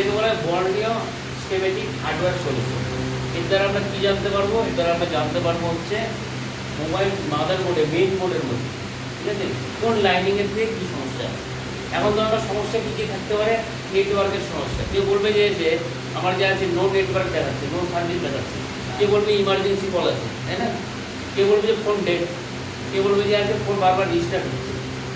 এটাকে বলা হয় বর্ণীয় স্কেমেটিক হার্ডওয়্যার সলিউশন। এর দ্বারা আমরা কী জানতে পারবো? এর দ্বারা আমরা জানতে পারবো হচ্ছে মোবাইল মাদার বোর্ডে মেইন বোর্ডের মধ্যে, ঠিক আছে, কোন লাইনিংয়ের থেকে কী সমস্যা। এখন তো আমরা সমস্যা কী কী থাকতে পারে? নেটওয়ার্কের সমস্যা। কেউ বলবে যে আমার যা আছে নো নেটওয়ার্ক দেখাচ্ছে, নো সার্ভিস দেখাচ্ছে। কেউ বলবে ইমার্জেন্সি কল আছে, তাই না? কেউ বলবে যে ফোন ডেড, কেউ বলবে যে আছে ফোন বারবার রিস্টার্ট হচ্ছে।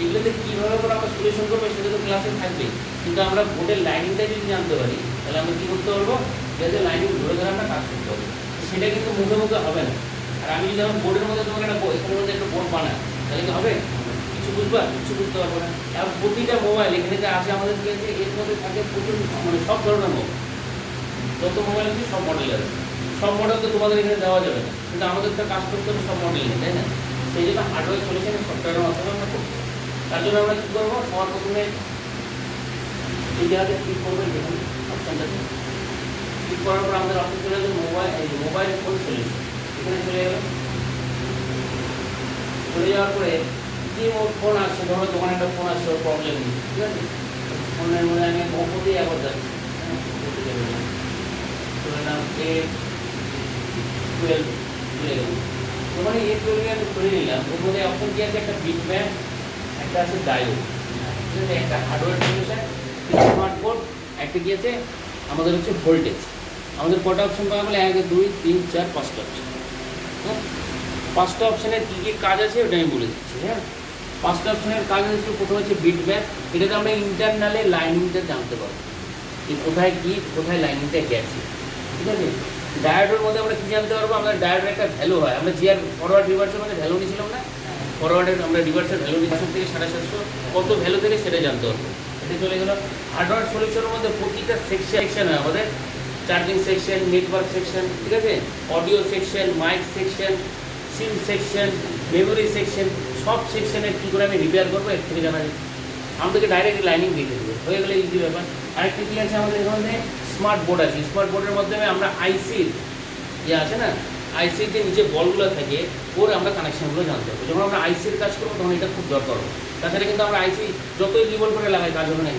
এগুলোতে কীভাবে করে আমরা সলিউশন করবো সেটা তো ক্লাসে থাকবেই, কিন্তু আমরা বোর্ডের লাইনিংটা যদি জানতে পারি তাহলে আমরা কী করতে পারবো? যাতে লাইনিং ধরে ধরে আমরা কাজ করতে পারবো। সেটা কিন্তু মুখে মুখে হবে না। আর আমি যদি আমার বোর্ডের মধ্যে তোমাকে একটা এখানের মধ্যে একটা বোর্ড বানাই তাহলে কি হবে? কিছু বুঝবা? কিছু বুঝতে পারবো না। আর প্রতিটা মোবাইল এখানে যে আসে আমাদের কাছে এর মধ্যে থাকে প্রচুর মানে সব ধরনের মোবাইল, যত মোবাইল আছে সব মডেল আছে। সব মডেল তো তোমাদের এখানে দেওয়া যাবে না, কিন্তু আমাদের তো কাজ করতে হবে সব মডেল নিয়ে, তাই না? সেই জন্য হার্ডওয়্যার সলিউশনের সফটওয়্যারের মাধ্যমে আমরা করতে হবে। তার জন্য আমরা কী করবো? সবার প্রথমে এই জায়গাতে ক্লিক করবেন, যেখানে অপশানটাতে ক্লিক করার পর আমাদের অপশন চলে যাবে মোবাইল ফোন সলিউশন। এখানে চলে যাবে। চলে যাওয়ার পরে যে ওর ফোন আসছে, ধরো দোকানে একটা ফোন আসছে, ওর প্রবলেম নেই, ঠিক আছে, ফোনের মধ্যে আমি ওপোতেই একবার যাচ্ছি, চলে নাম A12 চলে গেল। তোমার A12 আমি করে নিলাম। ওর মধ্যে অপশন কী আছে? একটা বিট ম্যাপ, একটা আছে ডায়োড, ঠিক আছে, একটা হার্ডওয়্যার সলিউশন, স্মার্ট বোর্ড, একটা কী আছে আমাদের হচ্ছে ভোল্টেজ। আমাদের কটা অপশন পাওয়া গেলে? 1 2 3 4 5টা অপশন। হ্যাঁ, 5টা অপশানের কী কী কাজ আছে ওটা আমি বলে দিচ্ছি। হ্যাঁ, 5টা অপশানের কাজ হচ্ছে, প্রথমে হচ্ছে বিট ম্যাপ। এটাতে আমরা ইন্টারনালে লাইনিংটা জানতে পারবো, যে কোথায় কী, কোথায় লাইনিংটা গেছে, ঠিক আছে। ডায়োডের মধ্যে আমরা কী জানতে পারবো? আমরা ডায়োডের একটা ভ্যালু হয়, আমরা জিআর ফরওয়ার্ড রিভার্সের মধ্যে ভ্যালু নিয়েছিলাম না, ফরওয়ার্ডের আমরা রিভার্সের ভ্যালু নিচ্ছি থেকে 750 কত ভ্যালু থেকে সেটা জানতে পারবো। এটা চলে গেল। হার্ডওয়্যার সলিউশনের মধ্যে প্রতিটা সেকশন হয় আমাদের, চার্জিং সেকশন, নেটওয়ার্ক সেকশন, ঠিক আছে, অডিও সেকশন, মাইক সেকশন, সিম সেকশন, মেমোরি সেকশন, সব সেকশনের কী করে আমি রিপেয়ার করবো এর থেকে জানা যায়। আমাদেরকে ডাইরেক্ট লাইনিং দিয়ে দেবে, হয়ে গেলে ইজি ব্যাপার। আরেকটা কী আছে আমাদের এখানে? স্মার্ট বোর্ড আছে। স্মার্ট বোর্ডের মাধ্যমে আমরা আইসির যে আছে না, আইসির যে নিচে বলগুলো থাকে ওর আমরা কানেকশানগুলো জানতে পারবো। যখন আমরা আইসির কাজ করবো তখন এটা খুব দরকার হবে। তাছাড়া কিন্তু আমরা আইসি যতই লিবল করে লাগাই কাজ হবে না,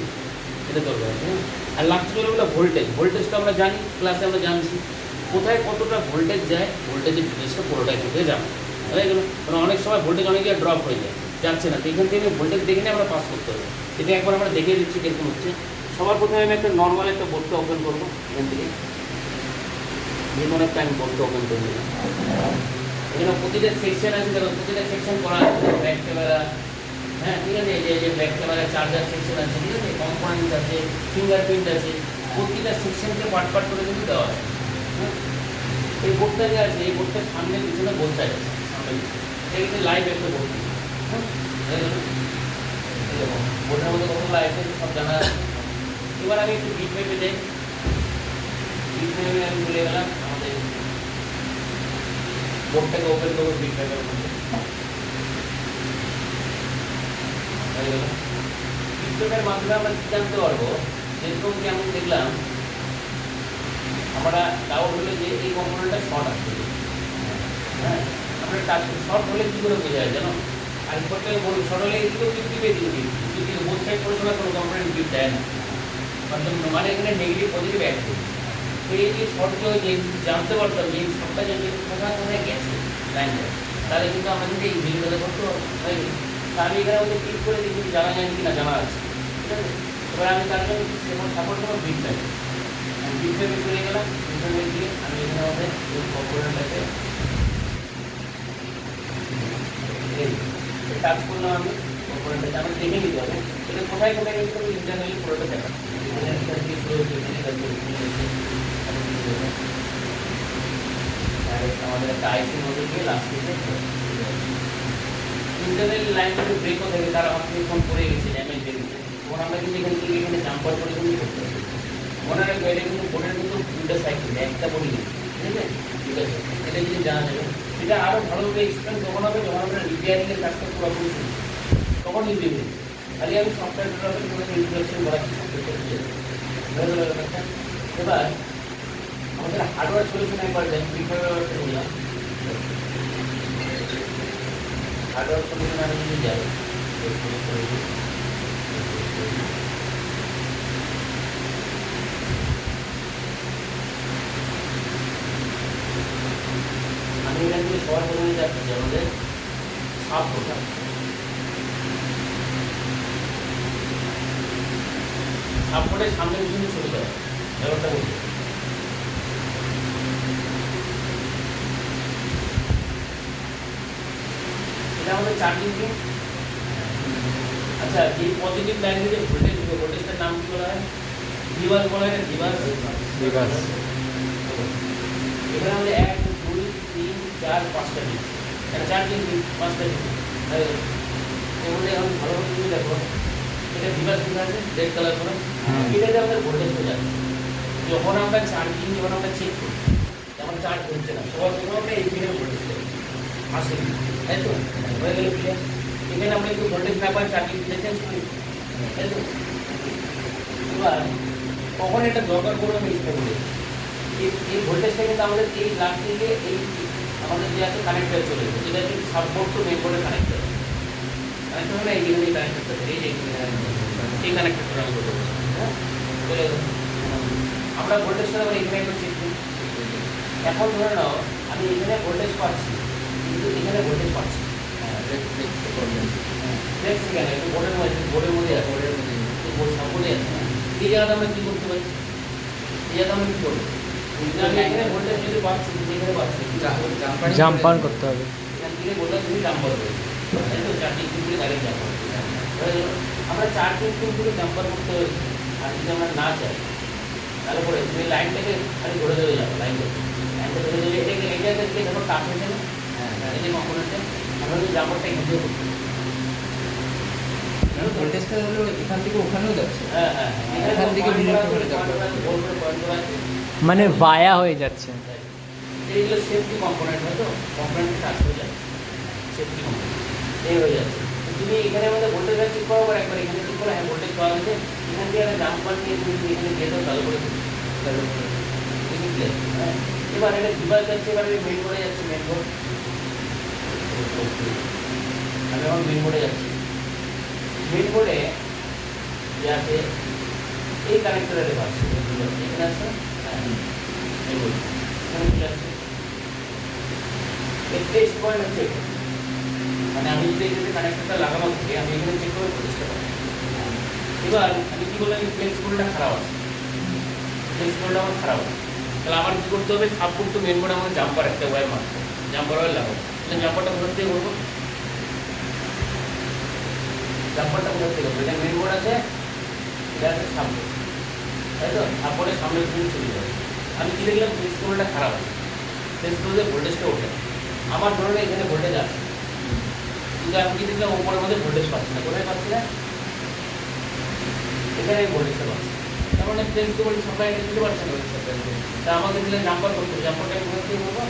এটা দরকার আছে। আর লাস্ট চলে গেলো ভোল্টেজ। ভোল্টেজটা আমরা জানি, ক্লাসে আমরা জানছি কোথায় কতটা ভোল্টেজ যায়, ভোল্টেজের ডিটেলসটা পুরোটাই কিন্তু যাবে, হয়ে গেলো। কারণ অনেক সময় ভোল্টেজ অনেক জায়গায় ড্রপ হয়ে যায়, যাচ্ছে না, তো এখান থেকে ভোল্টেজ দেখে নিয়ে আমরা পাস করতে হবে। এটা একবার আমরা দেখিয়ে দিচ্ছি কিরকম হচ্ছে। সবার প্রথমে আমি একটা নর্মাল একটা বোর্ডটা ওপেন করবো। এখান থেকে যে কোনো একটা আমি বোর্ডটা ওপেন করে নিলাম। এখানে প্রতিটা সেকশন আছে, দেখো প্রতিটা সেকশন করা আছে, ব্যাক ক্যামেরা, হ্যাঁ ঠিক আছে, এই যে ব্যাক ক্যামেরা, চার্জার সেকশন আছে, ঠিক আছে, কম্পোনেন্ট আছে, ফিঙ্গারপ্রিন্ট আছে, প্রতিটা সেকশনকে পার্ট পার্ট করে কিন্তু দেওয়া আছে। হ্যাঁ, এই বোর্ডটা যে আছে এই বোর্ডটার সামনে পিছনে বোর্ডটা আছে, সামনে এটা কিন্তু লাইভ একটা বোর্ড। হ্যাঁ, বোর্ডের মধ্যে কত লাইভ আছে সব জানা আছে। এবার আমি একটু বিট ম্যাপে যাই। বিট ম্যাপে আমি চলে গেলাম, আমাদের বোর্ডটাকে ওপেন করবো বিট ম্যাপের মধ্যে। হয়ে গেল। বিট ম্যাপের মাধ্যমে আমরা কী জানতে পারবো? যেরকম কি আমি দেখলাম, আমরা ডাউট হলে যে এই কম্পোনেন্টটা শর্ট আসছে। হ্যাঁ, আমরা টাচ শর্ট হলে কী করে বোঝা যায় জানো? আর প্রত্যেকে বলুন, শর্ট হলে এদিকে ফিফটি যদি বোথ সাইড পড়াশোনা কোনো কম্পোনেন্ট গিফট দেয় না, মানে এখানে নেগেটিভ পজিটিভ অ্যাড করি। তো এই যে শর্টকে যে জানতে পারতাম যে এই শর্টটা যদি কোথায় কোথায় গেছে লাইনটা, তাহলে কিন্তু আমরা কিন্তু এই ভিডিওটা করতে হয়। তা আমি এখানে মধ্যে ক্লিক করে দেখি জানা যায় কি না, জানা আছে, ঠিক আছে। এবার আমি তার জন্য সেমন সাপোর্ট করবো বিট ম্যাপে। আমি বিট ম্যাপে চলে গেলাম। বিট ম্যাপে গিয়ে আমি এখানে আমাদের এই কম্পোনেন্টটাকে টাচ করলাম। আমি কম্পোনেন্টটাকে আমি দেখে নিতে হবে এটা কোথায় কোথায় গেছে, আমি ইন্টারনালি পুরোটা দেখাচ্ছি। আমাদের একটা আইসির মধ্যে গিয়ে লাস্ট ইন্টারনাল লাইনগুলো ব্রেকও থাকে, তারা আমাকে ফোন করে গেছে ড্যামেজ দেখেছে। তখন আমরা কিন্তু এখান থেকে এখানে জাম্পার করে কিন্তু করতে হবে। মনে রাখবো এটা কিন্তু বোর্ডের কিন্তু দুটো সাইড থাকে, একটা বোর্ডই নেই, ঠিক আছে। ঠিক আছে, এটা যদি জানা যাবে এটা আরও ভালোভাবে এক্সপ্লেন তখন হবে যখন আমরা রিপেয়ারিংয়ের কাজটা পুরোপুরি শুনি, তখন ইজি হবে। খালি আমি সফটওয়্যার ডেভেলপমেন্ট ইন্ট্রোডাকশন করাচ্ছি ব্যাপারটা। এবার আমাদের হার্ডওয়্যার সলিউশন একবার যাই, কীভাবে ব্যবস্থা করলাম। হার্ডওয়্যার সলিউশন আমি যদি যাই, সবার প্রথমে যাচ্ছে যে আমাদের সাপোর্টটা, সাপোর্টের সামনে পিছনে ছবি দেওয়া ব্যাপারটা বলছি। এটা আমাদের চার্জিং পিন। আচ্ছা, যে পজিটিভ লাইনে যে ভোল্টেজ, ভোল্টেজটার নাম কি বলা হয়? ডিভাস বলা হয় না? ডিভাস। এখানে আমাদের 1 2 3 4 5টা পিন, এটা চার্জিং পিন 5টা পিন। এর মধ্যে এখন ভালো করে তুমি দেখো, এটা ডিভাস লেখা আছে রেড কালার করে, এটাতে আমাদের ভোল্টেজ হয়ে যাচ্ছে। যখন আমরা চার্জিং, যখন আমরা চেক করি তখন চার্জ হচ্ছে না, সবার প্রথমে আমরা এই পিনের ভোল্টেজ দেবো আসে, তাই তো? হয়ে গেল ক্লিয়ার। এখানে আমরা একটু ভোল্টেজ না পাই, চার্জিং পিনে চেঞ্জ করি, তাই তো? এবার কখন এটা দরকার পড়বে আমি এটা বলি, এই ভোল্টেজটা কিন্তু আমাদের এই লাইন থেকে এই আমাদের যে আছে কানেক্টর চলে যাবে, এটা কিন্তু সাপোর্ট টু মেইন বোর্ডে কানেক্টর কানেক্টর মানে এইখানে এই কানেক্টরটা, এই কানেক্টরটা আমি বলতে বলছি, হ্যাঁ চলে গেল। আমরা ভোল্টেজটা আবার এখানে একটু চেক করি। এখন ধরে নাও আমি এখানে ভোল্টেজ পাচ্ছি, কিন্তু এখানে ভোল্টেজ পাচ্ছি, দেখছি কেন? একটু বোর্ডের মধ্যে আছে, বোর্ড সাপোর্টে আছে। এই জায়গাটা আমরা কী করতে পারি? এই জায়গাটা আমরা কী করবো? এখানে ভোল্টেজ যদি পাচ্ছি, এখানে পাচ্ছি, জাম্পার করতে হবে। এখান থেকে বললাম তুমি জাম্পার করবে, তাই তো? চার্জিং পিনগুলি ডাইরেক্ট জাম্পার হয়ে গেল। আমরা চার্জিং পিনগুলি জাম্পার করতে হবে। আর যদি আমরা না চাই তাহলে পরে তুমি লাইনটাকে খালি ধরে ধরে যাবো, লাইনটা ধরে ধরে এটা থেকে যখন টাচ হয়েছে না, এই যে কম্পোনেন্টটা আমরা যদি জাম্পারটা এখান থেকে করতে ভোল্টেজটা হলো এখান থেকে ওখানেও যাচ্ছে, হ্যাঁ হ্যাঁ, এখান থেকে ডিরেক্ট করে যাবে, মানে ভায়া হয়ে যাচ্ছে। এইগুলো সেফটি কম্পোনেন্ট হয়, তো কম্পোনেন্টে টাচ হয়ে যায়, সেফটি কম্পোনেন্ট এই হয়ে যাচ্ছে। তুমি এখানে আমাদের ভোল্টেজটা চেক করো, আবার একবার এখানে চেক করো, হ্যাঁ ভোল্টেজ পাওয়া গেছে, এখান থেকে একটা জাম্পার নিয়ে তুমি এখানে দিয়ে দাও, চালু করে হ্যাঁ। এবার এটা ডিভাইস যাচ্ছে, এবার মেইন বোর্ডে যাচ্ছে, মেইন বোর্ড আমি এখন মেইন বোর্ডে যাচ্ছি। মেইন বোর্ডে যে আছে এই কানেক্টরের পাশে এখানে আছে, হ্যাঁ মেইন বোর্ড এখানে চলে আসছে। এর টেস্ট পয়েন্ট হচ্ছে এটা, মানে আমি যদি এখানে কানেক্টরটা লাগানো থাকে আমি এখানে চেক করে প্রতিষ্ঠা পাবো। এবার আমি কী বললাম, প্লেস কোডটা খারাপ আছে, প্লেস কোডটা আমার খারাপ আছে, তাহলে আমার কী করতে হবে? সাপোর্ট টু মেইন বোর্ডে আমার জাম্পার একটা ওয়্যার মারতে, জাম্পার ওয়্যার লাগাবো। তাহলে জাম্পারটা কোথা থেকে করবো? জাম্পারটা কোথা থেকে করবো? এটা মেইন বোর্ড আছে, এটা আছে সাপোর্ট, তাই তো? সাপোর্টের সামনে তুমি চলে যাবে। আমি কী দেখলাম? প্লেস কোডটা খারাপ আছে, প্লেস কোডে ভোল্টেজটা ওঠে। আমার ধরনের এখানে ভোল্টেজ আছে, কিন্তু আমি কি দেখলাম? ওপরের মধ্যে ভোল্টেজ পাচ্ছি না। কোথায় পাচ্ছি না? এখানে ভোল্টেজটা পাচ্ছি, তার মানে প্লেস কোড সাপ্লাই দিতে পারছে না। তা আমাকে দিলে জাম্পার করতে, জাম্পারটা কোথা থেকে করবো?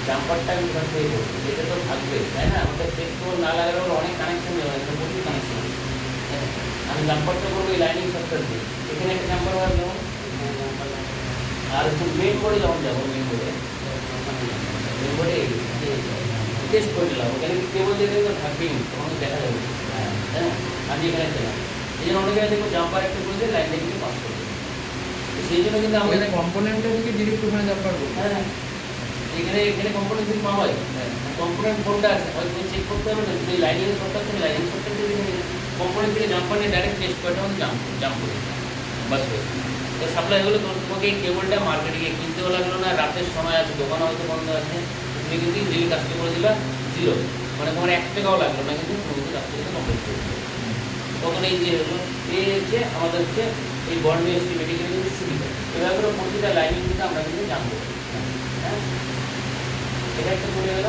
জাম্পারটা আমি কোথা থেকে করবো? এটা তো থাকবে, তাই না? আমাদের প্লেস কোড না লাগালেও অনেক কানেকশন নেওয়া হয়, প্রচুর কানেকশন আছে। আমি জাম্পারটা করবো এই লাইনিং সফটওয়্যার দিয়ে, এখানে একটা জাম্পার হওয়ার যেমন, আর মেইন বোর্ডে যখন যাবো, মেইন বোর্ডে টেস্ট করে নিলাম, ওখানে কেবল যেতে তো থাকবেই, তোমাকে দেখা যাবে, হ্যাঁ আমি এখানে ছিলাম। এই জন্য অনেকে দেখবো জাম্পার একটা করে দিয়ে লাইনটা কিন্তু পাস করবে, সেই জন্য কিন্তু আমাদের কম্পোনেন্টের দিকে ডিরেক্ট ওখানে জাম্পার করবো। হ্যাঁ এখানে এখানে কম্পোনেন্ট কিন্তু পাওয়া যায়, কম্পোনেন্ট কোনটা আছে হয়তো চেক করতে হবে না, যদি লাইনিং সফটওয়্যার থেকে লাইনিং সফটওয়্যার যদি কম্পোনেন্ট থেকে জাম্পার নিয়ে ডাইরেক্ট টেস্ট করে আমাদের জাম্প করে বাস হয়ে তো সাপ্লাই হলো। তোমাকে এই কেবলটা মার্কেটে গিয়ে কিনতেও লাগলো না, রাতের সময় আছে, দোকান হয়তো বন্ধ আছে, তুমি কিন্তু ডেলি কাজটা করে দিলা জিরো, মানে তোমার 1 টাকাও লাগলো না, কিন্তু তুমি কিন্তু কাজটা কমপ্লিট করে দিলে। তখন এই যে হলো এই হচ্ছে আমাদের হচ্ছে এই বন্ড এস্টিমেটিংয়ের কিন্তু সুবিধা। এভাবে করে প্রতিটা লাইনিং কিন্তু আমরা কিন্তু জানবো, হ্যাঁ এটা একটা চলে গেল।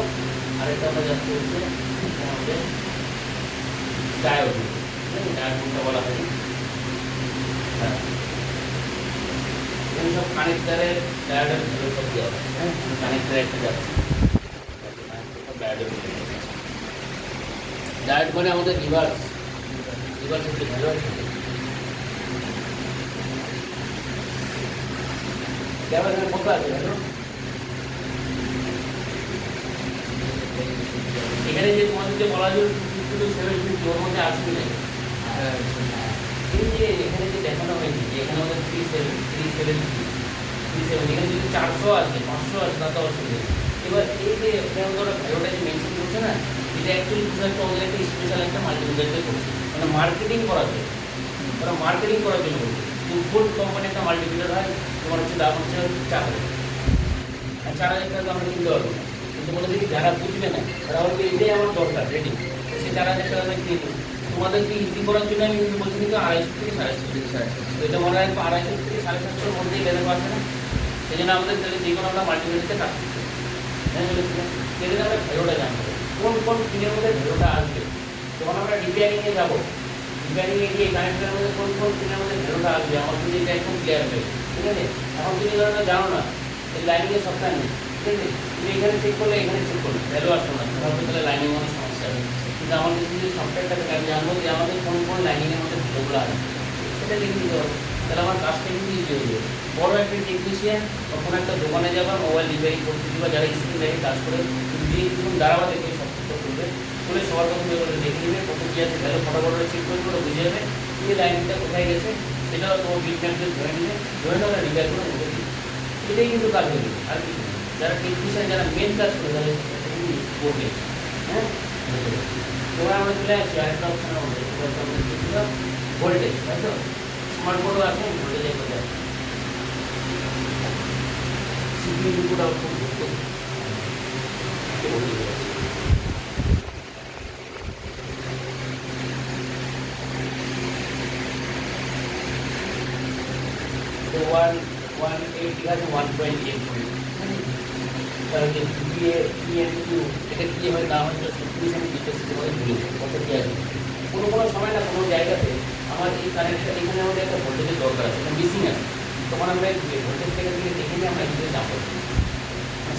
আরেকটা আমরা যাচ্ছি হচ্ছে আমাদের ডায়োড, ডায়োড কোনটা বলা হয়, হ্যাঁ সব কানেক্টারের ডায়োডের ভ্যালু সব দেওয়া হয়, হ্যাঁ কানেক্টারে একটা যাচ্ছে ডায়োড মানে আমাদের রিভার্স, রিভার্স হচ্ছে ভ্যালু আছে। কেমন কত আছে ভ্যালু? এখানে যে তোমাদের যে বলা যায় 257 ওর মধ্যে আসবে না, এই যে এখানে যে দেখানো হয়েছে যে এখানে আমাদের 370 2 370 এখানে যদি 400 আসে 500 আসে তাতে অসুবিধা নেই। এবার এই যে এখানে ধরো ভ্যালুটা যে মেনশন করছে না, এটা অ্যাকচুয়ালি কিছু একটা ওদের একটা স্পেশাল একটা মাল্টিমিটারকে করছে, মানে মার্কেটিং করার জন্য। ওরা মার্কেটিং করার জন্য বলছে ফুড কোম্পানি একটা মাল্টিমিটার হয়, তোমার হচ্ছে দাম হচ্ছে 4,000, আর 4,000 টাকা আমরা কিনতে পারবো না। কিন্তু বলে দেখি যারা বুঝবে না তারা বলবে এটাই আমার দরকার রেডি, সে 4,000 টাকা আমি কিনে নেবো। তোমাদেরকে ইজি করার জন্য আমি কিন্তু বলছি কিন্তু 250 থেকে 750, তো এটা মনে হয় 250 থেকে 750 মধ্যেই বেঁধে পারছে না। সেই জন্য আমাদের তাহলে যে কোনো আমরা মাল্টিমিটারতে কাজ করতে হবে। হ্যাঁ বলেছিলাম সেদিন আমরা ভ্যালুটা জানতে হবে কোন কোন পিনের মধ্যে ভ্যালুটা আসবে। যখন আমরা রিপেয়ারিংয়ে যাবো, রিপেয়ারিংয়ে গিয়ে কানেক্টরের মধ্যে কোন কোন পিনের মধ্যে ভ্যালুটা আসবে আমার কিন্তু এটা একদম ক্লিয়ার হয়ে গেছে, ঠিক আছে। এখন তুমি ধরো জানো না এই লাইনিংয়ের সফটওয়্যার নেই, ঠিক আছে, তুমি এখানে চেক করলে এখানে চেক করলে ভ্যালু আসবে না, তাহলে তাহলে লাইনিং অনেক সমস্যা হবে। কিন্তু আমাদের যদি সফটওয়্যারটা থাকে আমি জানবো যে আমাদের কোন কোন লাইনিংয়ের মধ্যে ভ্যালুগুলো আসবে, সেটা লিখে দিতে হবে, তাহলে আমার কাজটা কিন্তু ইজি হয়ে যাবে। বড় একটা টেকনিশিয়ান বা কোনো একটা দোকানে যাবা মোবাইল রিপেয়ারিং করতে দিবা, যারা স্ক্রিন রেখে কাজ করে দিয়ে কিছুক্ষণ দাঁড়াবা দেখে সব কিছু করবে, খুলে সবার কথা করে দেখে নেবে কত কী আছে ভ্যালু, ফটোফটো চেক করে করে বুঝে যাবে এই লাইনটা কোথায় গেছে, সেটাও তোমার বিল ম্যাপে ধরে নিবে, ধরে নেবে রিপেয়ার করে মুখে দিবে, এটাই কিন্তু কাজ হয়ে যাবে। আর কিছু না। যারা টেকনিশিয়ান যারা মেন কাজ করে তাহলে সেটা কিন্তু করবে। হ্যাঁ, এবার আমরা চলে আসছি আরেকটা অপশনের মধ্যে, ভোল্টেজ, তাই তো স্মার্ট বোর্ডও আছে, ভোল্টেজের কোথায় সিপিইউ ইনপুট আউটপুট করতে তো 1.8 ঠিক আছে 1.8 তাহলে পিএনকিউ এটা কি হয় না হয় সাবস্ক্রিপশন ডিটেলস করে দিই কত কি আছে। কোনো কোনো সময় না কোনো জায়গাতে আমার এই কানেকশন এখানে আমাদের একটা ভোল্টেজের দরকার আছে, এটা মিসিং আছে, তখন আমরা ভোল্টেজ থেকে দেখে নিয়ে আমরা এখানে যাবো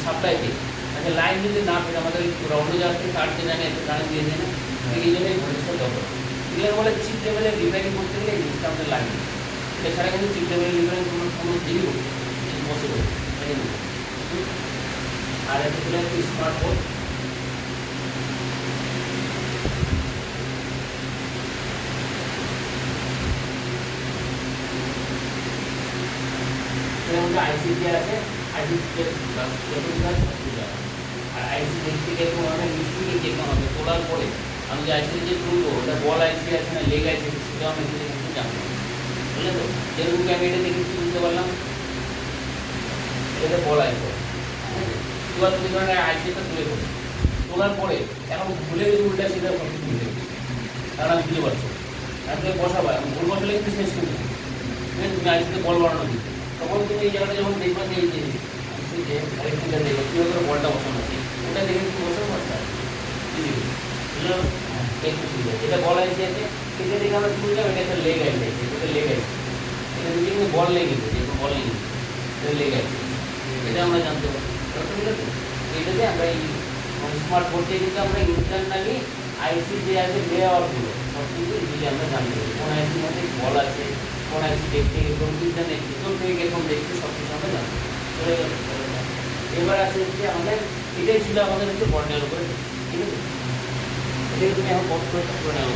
সাপ্লাই দিই। আচ্ছা লাইন যদি না পেয়ে আমাদের রাউন্ডে যাওয়ার থেকে কাট দিয়ে জানে একটু কারেন্ট দিয়ে দেয় না, এই জন্যই ভোল্টেজটা দরকার। এগুলো বলে চিপ লেভেলের রিপেয়ারিং করতে গেলে এই জিনিসটা আমাদের লাগে, এছাড়া কিন্তু চিপ লেভেলের রিপেয়ারিং কোনো দিনই পসিবল। আর একটা চলে আসছে স্মার্ট বোর্ড, আইসিটি আছে, আইসিটি আর আইসি দেখতে কিরকম হবে মিস্ত্রি কিরকম হবে তোলার পরে আমি যে আইসিটি যে তুলবো ওটা বল আইসি আছে না লেগ আইসি সেটাও আমি কিন্তু জানবো, বুঝলে তো। যেরকম আমি এটা দেখে তুলতে পারলাম এটা বল আইসি, এবার তুমি ধরনের আইসিটা তুলে দেবো, তোলার পরে এখন ভুলে যদি উল্টা সেটা তুলতে কারণ আমি বুঝতে পারছো আমি বসাবো, আমি ভুল বসালে কিন্তু শেষ করে দেবো, তুমি আইসিতে বল বানানো দিই, তখন তুমি এই জায়গাটা যখন দেখবা যে এই যে আরেকটা দেখবো কীভাবে করে বলটা বসানো আছে ওটা দেখে তুমি বসাবো বসা বুঝলো। একটু সুবিধা যেটা বল আইসি আছে সেটা দেখে আমরা তুললাম, এটা একটা লেগ আইসি আছে, এটা লেগ আইসি, এটা যদি কিন্তু বল লেগে যেরকম বল লেগে এটা লেগ আইসি, এটা আমরা জানতে পারি। এটাতে আমরা এই স্মার্ট বোর্ডে কিন্তু আমরা ইন্টারনালি আইসি যে আছে লেআউটগুলো সব কিন্তু ইজিলি আমরা জানতে পারি, কোন আইসির মধ্যে বল আছে, কোন আইসি দেখতে এরকম ইন্টারনেট ভিতর থেকে এরকম দেখতে সব কিছু আমরা জানতে চলে গেল। এবার আছে হচ্ছে আমাদের এটাই ছিল আমাদের হচ্ছে বর্ণের উপরে, ঠিক আছে, এটাই তুমি এখন পজ করে নেবো।